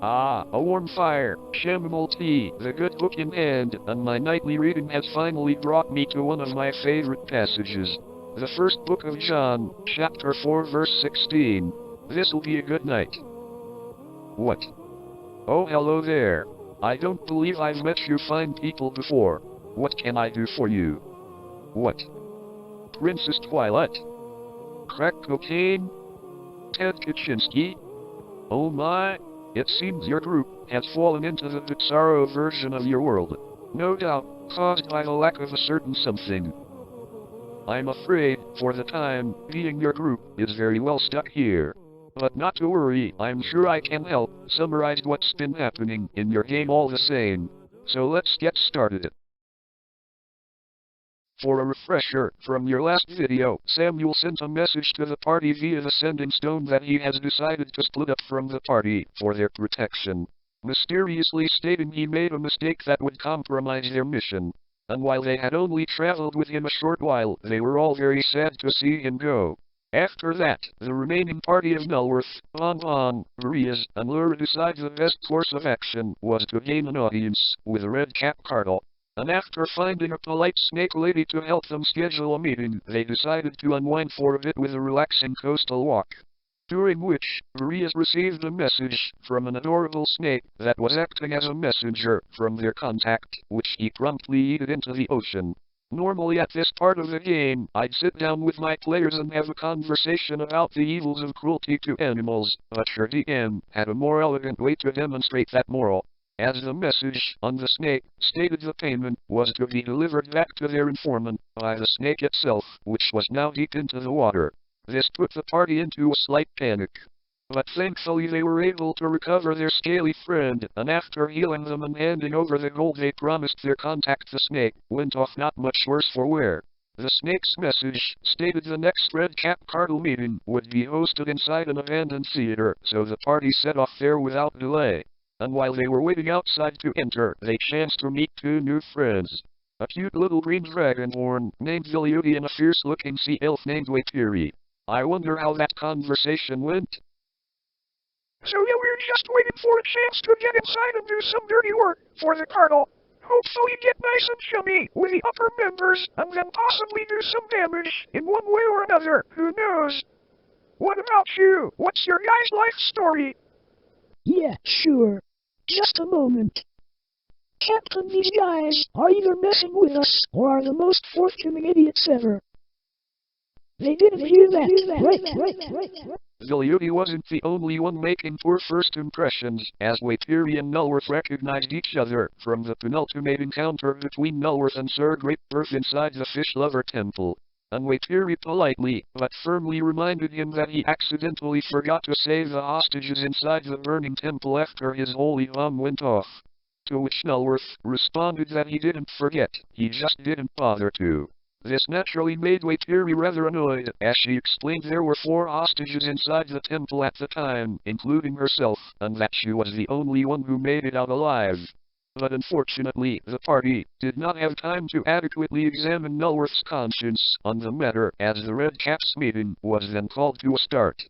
Ah, a warm fire, chamomile tea, the good book in hand, and my nightly reading has finally brought me to one of my favorite passages. The first book of John, chapter 4 verse 16. This'll be a good night. What? Oh, hello there. I don't believe I've met you fine people before. What can I do for you? What? Princess Twilight? Crack cocaine? Ted Kaczynski? Oh my, it seems your group has fallen into the Bizzarro version of your world. No doubt, caused by the lack of a certain something. I'm afraid, for the time being your group is very well stuck here. But not to worry, I'm sure I can help summarize what's been happening in your game all the same. So let's get started. For a refresher from your last video, Samuel sent a message to the party via the sending stone that he has decided to split up from the party for their protection, mysteriously stating he made a mistake that would compromise their mission. And while they had only traveled with him a short while, they were all very sad to see him go. After that, the remaining party of Nullworth, Bon, Marias, and Lura decided the best course of action was to gain an audience with a red cap cardinal. And after finding a polite snake lady to help them schedule a meeting, they decided to unwind for a bit with a relaxing coastal walk. During which, Marias received a message from an adorable snake that was acting as a messenger from their contact, which he promptly yeeted into the ocean. Normally at this part of the game, I'd sit down with my players and have a conversation about the evils of cruelty to animals, but your DM had a more elegant way to demonstrate that moral, as the message on the snake stated the payment was to be delivered back to their informant by the snake itself, which was now deep into the water. This put the party into a slight panic. But thankfully they were able to recover their scaly friend, and after healing them and handing over the gold they promised their contact the snake, went off not much worse for wear. The snake's message stated the next Red Cap Cardinal meeting would be hosted inside an abandoned theater, so the party set off there without delay. And while they were waiting outside to enter, they chanced to meet two new friends. A cute little green dragonborn named Bizzarro and a fierce-looking sea elf named Waitiri. I wonder how that conversation went. So yeah, we're just waiting for a chance to get inside and do some dirty work for the Cardinal. Hopefully get nice and chummy with the upper members, and then possibly do some damage in one way or another, who knows? What about you? What's your guys' life story? Yeah, sure. Just a moment. Captain, these guys are either messing with us, or are the most forthcoming idiots ever. They didn't hear that. Right. Bizzarro wasn't the only one making poor first impressions, as Waitiri and Nullworth recognized each other from the penultimate encounter between Nullworth and Sir Greatbirth inside the Fish Lover Temple. And Waitiri politely, but firmly reminded him that he accidentally forgot to save the hostages inside the burning temple after his holy bomb went off. To which Nullworth responded that he didn't forget, he just didn't bother to. This naturally made Waitiri rather annoyed, as she explained there were 4 hostages inside the temple at the time, including herself, and that she was the only one who made it out alive. But unfortunately, the party did not have time to adequately examine Nullworth's conscience on the matter, as the Red Caps meeting was then called to a start.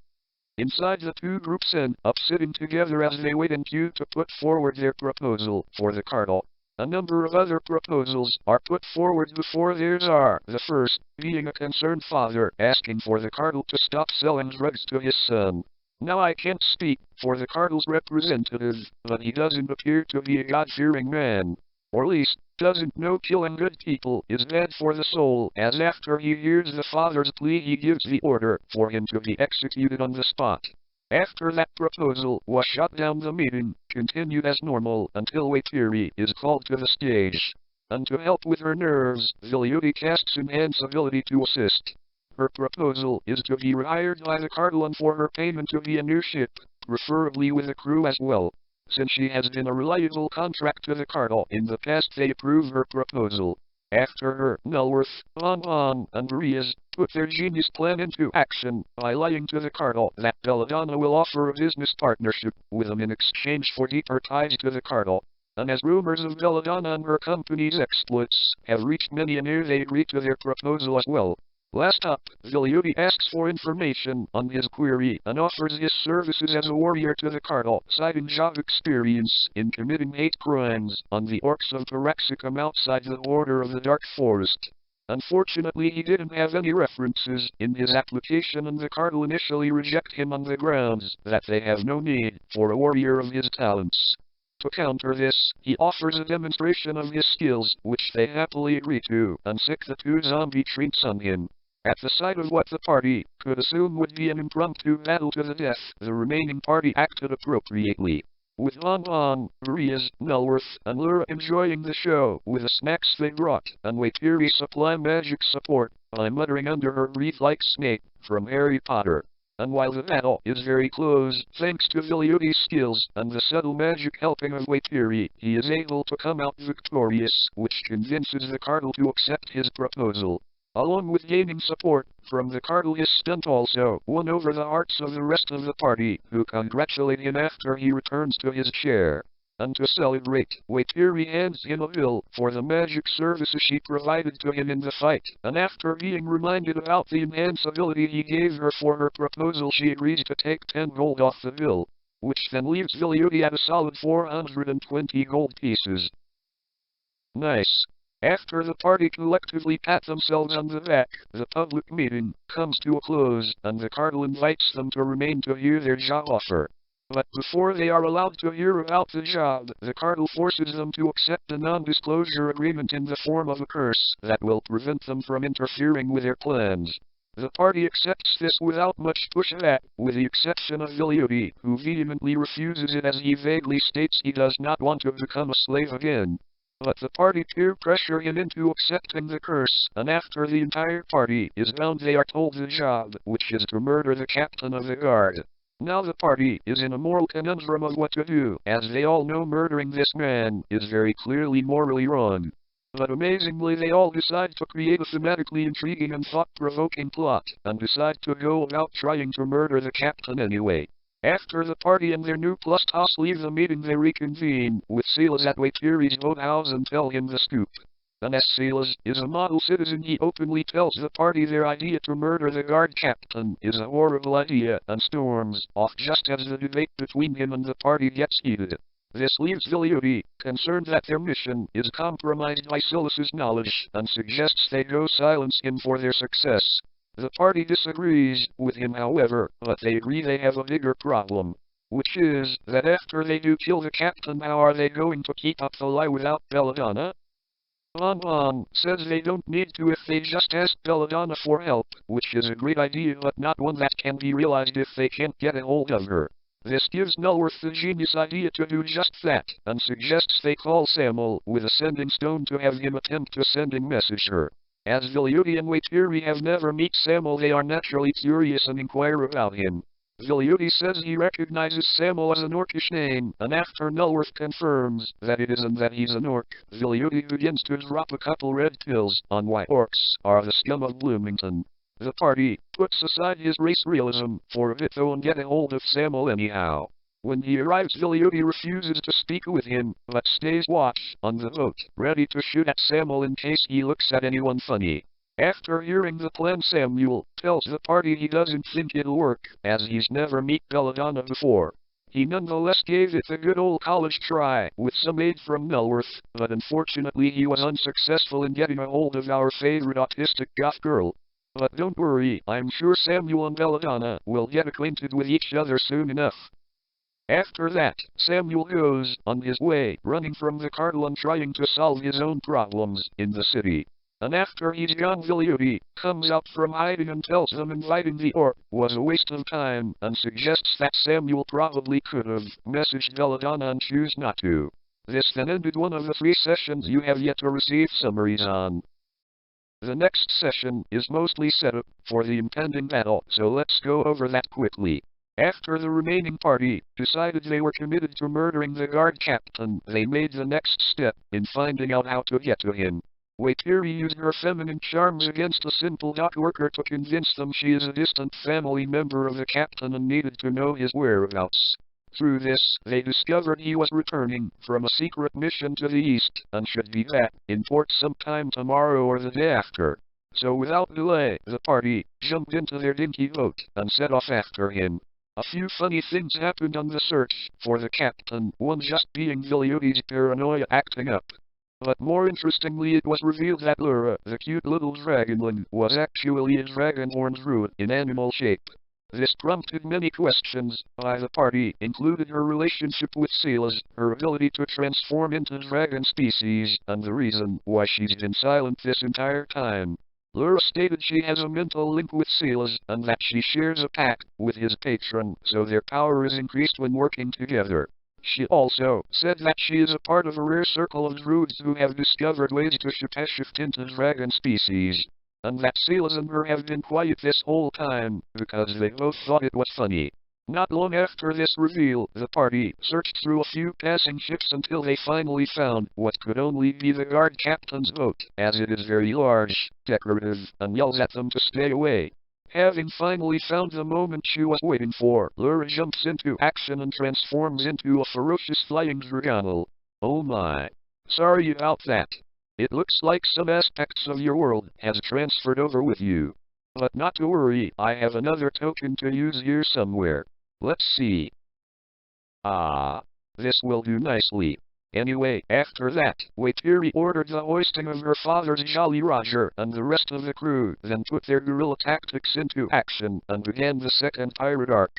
Inside, the two groups end up sitting together as they wait in queue to put forward their proposal for the Cardinal. A number of other proposals are put forward before theirs are, the first being a concerned father asking for the Cardinal to stop selling drugs to his son. Now I can't speak for the Cardinal's representative, but he doesn't appear to be a God-fearing man. Or at least, doesn't know killing good people is bad for the soul, as after he hears the father's plea he gives the order for him to be executed on the spot. After that proposal was shut down, the meeting continued as normal until Waitiri is called to the stage. and to help with her nerves, Vilioti casts enhance ability to assist. Her proposal is to be rehired by the cartel and for her payment to be a new ship, preferably with a crew as well. Since she has been a reliable contract to the cartel in the past, they approve her proposal. After her, Nullworth, Bon, and Marias put their genius plan into action by lying to the cartel that Belladonna will offer a business partnership with them in exchange for deeper ties to the cartel. And as rumors of Belladonna and her company's exploits have reached many an ear, they agree to their proposal as well. Last up, Vilioti asks for information on his query and offers his services as a warrior to the cartel, citing job experience in committing hate crimes on the orcs of Taraxicum outside the border of the Dark Forest. Unfortunately, he didn't have any references in his application, and the cartel initially reject him on the grounds that they have no need for a warrior of his talents. To counter this, he offers a demonstration of his skills, which they happily agree to, and sick the two zombie treats on him. At the sight of what the party could assume would be an impromptu battle to the death, the remaining party acted appropriately. With Bon, Marias, Nullworth, and Lura enjoying the show with the snacks they brought, and Waitiri supply magic support by muttering under her breath like Snape from Harry Potter. And while the battle is very close, thanks to Vilioti's skills and the subtle magic helping of Waitiri, he is able to come out victorious, which convinces the cartel to accept his proposal. Along with gaining support from the cartel, his stunt also won over the hearts of the rest of the party, who congratulate him after he returns to his chair. And to celebrate, Waitiri hands him a bill for the magic services she provided to him in the fight, and after being reminded about the enhanced ability he gave her for her proposal, she agrees to take 10 gold off the bill, which then leaves Vilioti at a solid 420 gold pieces. Nice. After the party collectively pat themselves on the back, the public meeting comes to a close, and the cartel invites them to remain to hear their job offer. But before they are allowed to hear about the job, the cartel forces them to accept a non-disclosure agreement in the form of a curse that will prevent them from interfering with their plans. The party accepts this without much pushback, with the exception of Vilioti, who vehemently refuses it as he vaguely states he does not want to become a slave again. But the party peer pressure him into accepting the curse, and after the entire party is bound, they are told the job, which is to murder the captain of the guard. Now the party is in a moral conundrum of what to do, as they all know murdering this man is very clearly morally wrong. But amazingly, they all decide to create a thematically intriguing and thought-provoking plot, and decide to go about trying to murder the captain anyway. After the party and their new plus toss leave the meeting, they reconvene with Silas at Waitiri's boathouse and tell him the scoop. And as Silas is a model citizen, he openly tells the party their idea to murder the guard captain is a horrible idea, and storms off just as the debate between him and the party gets heated. This leaves Vilioti concerned that their mission is compromised by Silas's knowledge, and suggests they go silence him for their success. The party disagrees with him, however, but they agree they have a bigger problem, which is that after they do kill the captain, how are they going to keep up the lie without Belladonna? Bon says they don't need to if they just ask Belladonna for help, which is a great idea but not one that can be realized if they can't get a hold of her. This gives Nullworth the genius idea to do just that, and suggests they call Samuel with a sending stone to have him attempt to sending message her. As Vilioti and Waitiri have never met Samuel, they are naturally curious and inquire about him. Vilioti says he recognizes Samuel as an orcish name, and after Nullworth confirms that it is and that he's an orc, Vilioti begins to drop a couple red pills on why orcs are the scum of Bloomington. The party puts aside his race realism for a bit though and get a hold of Samuel anyhow. When he arrives, Vilioti refuses to speak with him, but stays watch on the boat, ready to shoot at Samuel in case he looks at anyone funny. After hearing the plan, Samuel tells the party he doesn't think it'll work, as he's never met Belladonna before. He nonetheless gave it the good old college try, with some aid from Nullworth, but unfortunately he was unsuccessful in getting a hold of our favorite autistic goth girl. But don't worry, I'm sure Samuel and Belladonna will get acquainted with each other soon enough. After that, Samuel goes on his way, running from the cartel and trying to solve his own problems in the city. And after he's gone, Vilioti comes out from hiding and tells them inviting the orc was a waste of time, and suggests that Samuel probably could have messaged Belladonna and choose not to. This then ended one of the 3 sessions you have yet to receive summaries on. The next session is mostly set up for the impending battle, so let's go over that quickly. After the remaining party decided they were committed to murdering the guard captain, they made the next step in finding out how to get to him. Waitiri used her feminine charms against a simple dock worker to convince them she is a distant family member of the captain and needed to know his whereabouts. Through this, they discovered he was returning from a secret mission to the east, and should be back in port sometime tomorrow or the day after. So without delay, the party jumped into their dinky boat and set off after him. A few funny things happened on the search for the captain, one just being Vilioti's paranoia acting up. But more interestingly, it was revealed that Lura, the cute little dragonling, was actually a dragonborn druid in animal shape. This prompted many questions by the party, including her relationship with Silas, her ability to transform into dragon species, and the reason why she's been silent this entire time. Lura stated she has a mental link with Silas, and that she shares a pact with his patron, so their power is increased when working together. She also said that she is a part of a rare circle of druids who have discovered ways to shift into dragon species, and that Silas and her have been quiet this whole time, because they both thought it was funny. Not long after this reveal, the party searched through a few passing ships until they finally found what could only be the guard captain's boat, as it is very large, decorative, and yells at them to stay away. Having finally found the moment she was waiting for, Lura jumps into action and transforms into a ferocious flying dragonel. Oh my. Sorry about that. It looks like some aspects of your world has transferred over with you. But not to worry, I have another token to use here somewhere. Let's see. Ah, this will do nicely. Anyway, after that, Waitiri ordered the hoisting of her father's Jolly Roger and the rest of the crew, then put their guerrilla tactics into action and began the second pirate arc.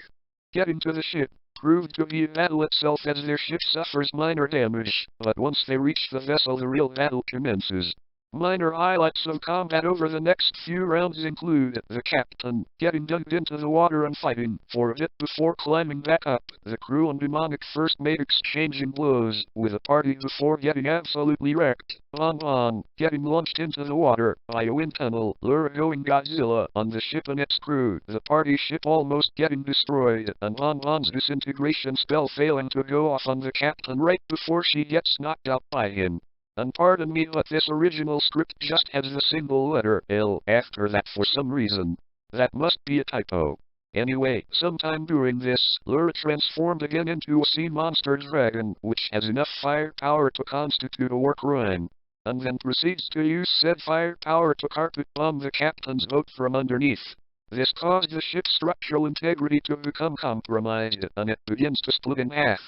Getting to the ship proved to be a battle itself as their ship suffers minor damage, but once they reach the vessel the real battle commences. Minor highlights of combat over the next few rounds include the captain getting dunked into the water and fighting for a bit before climbing back up, the crew and demonic first mate exchanging blows with the party before getting absolutely wrecked, Bon getting launched into the water by a wind tunnel, Lura going Godzilla on the ship and its crew, the party ship almost getting destroyed, and Bon's disintegration spell failing to go off on the captain right before she gets knocked out by him. And pardon me, but this original script just has the single letter L after that for some reason. That must be a typo. Anyway, sometime during this, Lura transformed again into a sea monster dragon, which has enough firepower to constitute a war crime, and then proceeds to use said firepower to carpet bomb the captain's boat from underneath. This caused the ship's structural integrity to become compromised, and it begins to split in half.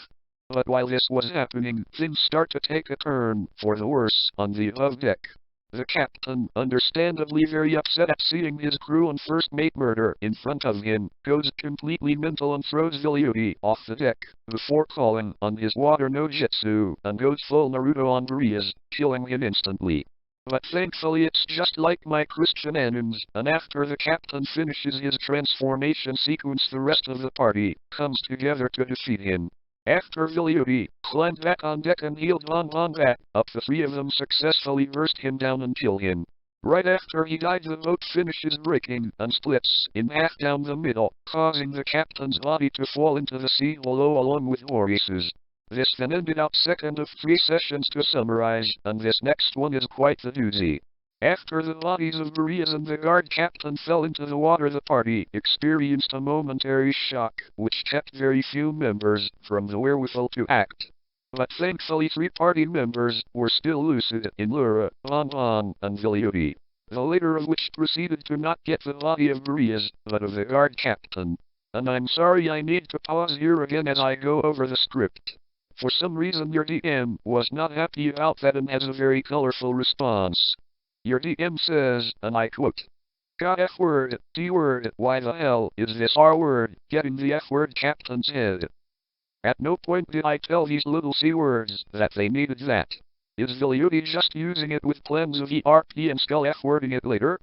But while this was happening, things start to take a turn for the worse on the above deck. The captain, understandably very upset at seeing his crew and first mate murder in front of him, goes completely mental and throws Vilioti off the deck, before calling on his water no jutsu, and goes full Naruto on Brias, killing him instantly. But thankfully it's just like my Christian animes, and after the captain finishes his transformation sequence the rest of the party comes together to defeat him. After Vilioti climbed back on deck and healed Bon back up, the 3 of them successfully burst him down and kill him. Right after he died, the boat finishes breaking and splits in half down the middle, causing the captain's body to fall into the sea below along with Maurice's. This then ended our second of 3 sessions to summarize, and this next one is quite the doozy. After the bodies of Marias and the guard captain fell into the water, the party experienced a momentary shock, which kept very few members from the wherewithal to act. But thankfully 3 party members were still lucid in Lura, Bon, and Vilioti, the later of which proceeded to not get the body of Marias, but of the guard captain. And I'm sorry I need to pause here again as I go over the script. For some reason your DM was not happy about that and has a very colorful response. Your DM says, and I quote, "God F word, D word, why the hell is this R word getting the F word captain's head?" At no point did I tell these little C words that they needed that. Is Vilioti just using it with plans of ERP and skull F wording it later?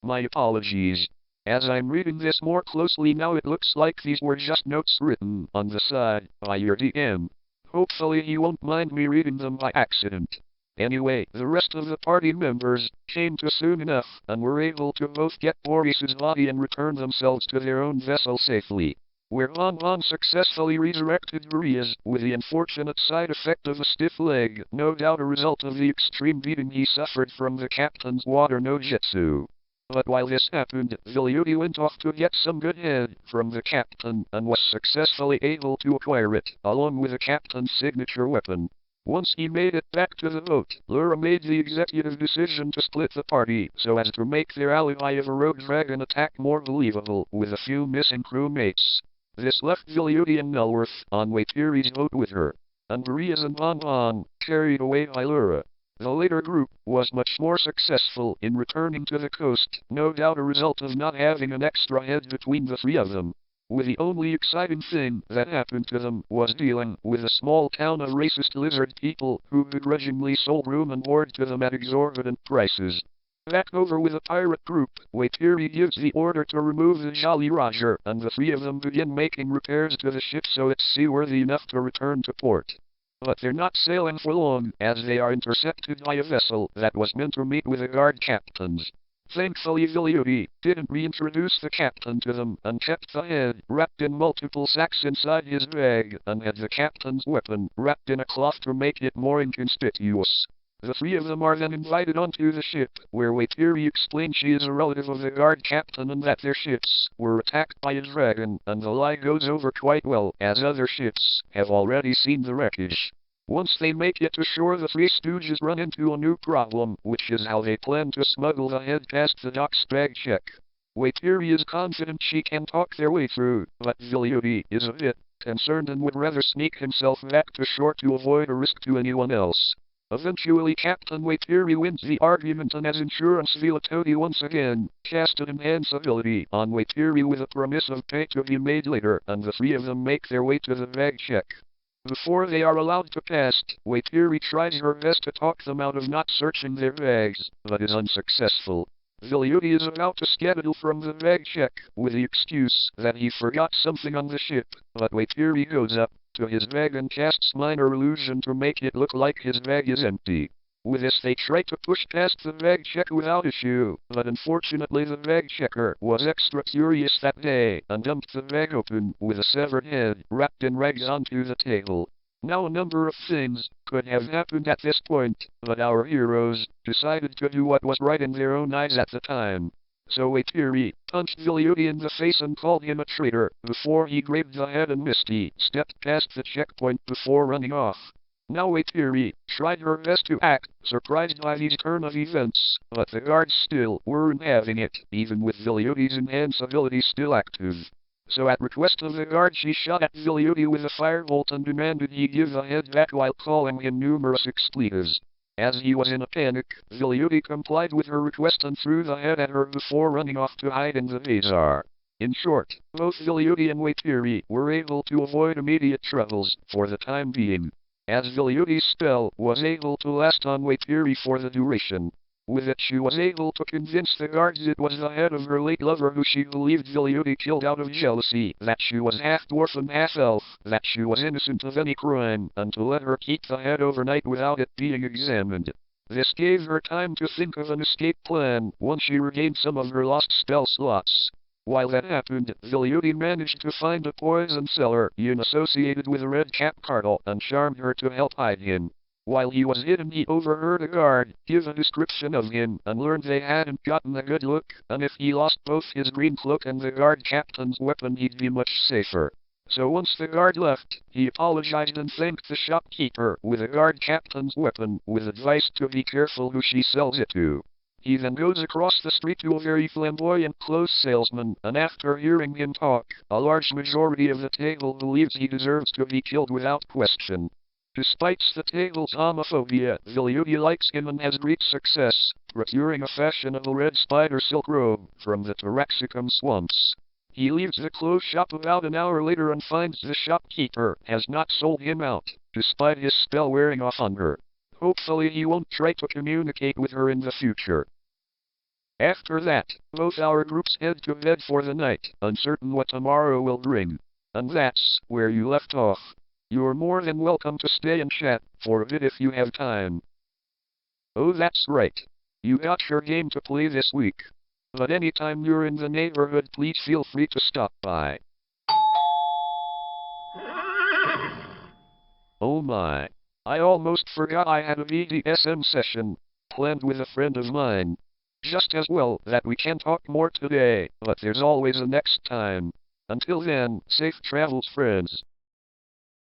My apologies. As I'm reading this more closely now, it looks like these were just notes written on the side by your DM. Hopefully he won't mind me reading them by accident. Anyway, the rest of the party members came to soon enough, and were able to both get Boris's body and return themselves to their own vessel safely, where Long Long successfully resurrected Maria's, with the unfortunate side effect of a stiff leg, no doubt a result of the extreme beating he suffered from the captain's water no jutsu. But while this happened, Viliuti went off to get some good head from the captain, and was successfully able to acquire it, along with the captain's signature weapon. Once he made it back to the boat, Lura made the executive decision to split the party, so as to make their alibi of a rogue dragon attack more believable, with a few missing crewmates. This left Viliuti and Melworth on Waitiri's boat with her, and Maria's and Bon Bon carried away by Lura. The later group was much more successful in returning to the coast, no doubt a result of not having an extra head between the three of them. With the only exciting thing that happened to them was dealing with a small town of racist lizard people who begrudgingly sold room and board to them at exorbitant prices. Back over with the pirate group, Waitiri gives the order to remove the Jolly Roger, and the three of them begin making repairs to the ship so it's seaworthy enough to return to port. But they're not sailing for long, as they are intercepted by a vessel that was meant to meet with the guard captains. Thankfully Viliuti didn't reintroduce the captain to them, and kept the head wrapped in multiple sacks inside his bag, and had the captain's weapon wrapped in a cloth to make it more inconspicuous. The three of them are then invited onto the ship, where Waitiri explains she is a relative of the guard captain and that their ships were attacked by a dragon, and the lie goes over quite well, as other ships have already seen the wreckage. Once they make it to shore, the Three Stooges run into a new problem, which is how they plan to smuggle the head past the dock's bag check. Waitiri is confident she can talk their way through, but Viliuti is a bit concerned and would rather sneak himself back to shore to avoid a risk to anyone else. Eventually Captain Waitiri wins the argument, and as insurance Villatoti once again cast an enhance ability on Waitiri with a promise of pay to be made later, and the three of them make their way to the bag check. Before they are allowed to pass, Waitiri tries her best to talk them out of not searching their bags, but is unsuccessful. Viliuti is about to skedaddle from the bag check, with the excuse that he forgot something on the ship, but Waitiri goes up to his bag and casts minor illusion to make it look like his bag is empty. With this they try to push past the bag check without issue, but unfortunately the bag checker was extra curious that day, and dumped the bag open with a severed head wrapped in rags onto the table. Now a number of things could have happened at this point, but our heroes decided to do what was right in their own eyes at the time. So Waitiri punched Viliuti in the face and called him a traitor before he grabbed the head, and Misty stepped past the checkpoint before running off. Now Waitiri tried her best to act surprised by these turn of events, but the guards still weren't having it, even with Viliuti's enhance ability still active. So at request of the guard she shot at Viliuti with a firebolt and demanded he give the head back while calling him numerous expletives. As he was in a panic, Viliuti complied with her request and threw the head at her before running off to hide in the Bizzarro. In short, both Viliuti and Waitiri were able to avoid immediate troubles for the time being, as Viliuti's spell was able to last on Waitiri for the duration. With it she was able to convince the guards it was the head of her late lover who she believed Viliuti killed out of jealousy, that she was half-dwarf and half-elf, that she was innocent of any crime, and to let her keep the head overnight without it being examined. This gave her time to think of an escape plan once she regained some of her lost spell slots. While that happened, Viliuti managed to find a poison seller associated with a red cap cartel and charmed her to help hide him. While he was hidden he overheard a guard give a description of him and learned they hadn't gotten a good look, and if he lost both his green cloak and the guard captain's weapon he'd be much safer. So once the guard left, he apologized and thanked the shopkeeper with the guard captain's weapon, with advice to be careful who she sells it to. He then goes across the street to a very flamboyant clothes salesman, and after hearing him talk, a large majority of the table believes he deserves to be killed without question. Despite the table's homophobia, Viliuti likes him and has great success, procuring a fashionable red spider silk robe from the Taraxicum swamps. He leaves the clothes shop about an hour later and finds the shopkeeper has not sold him out, despite his spell wearing off on her. Hopefully he won't try to communicate with her in the future. After that, both our groups head to bed for the night, uncertain what tomorrow will bring. And that's where you left off. You're more than welcome to stay and chat for a bit if you have time. Oh, that's right. You got your game to play this week. But anytime you're in the neighborhood, please feel free to stop by. Oh my. I almost forgot I had a BDSM session planned with a friend of mine. Just as well that we can talk more today, but there's always a next time. Until then, safe travels, friends.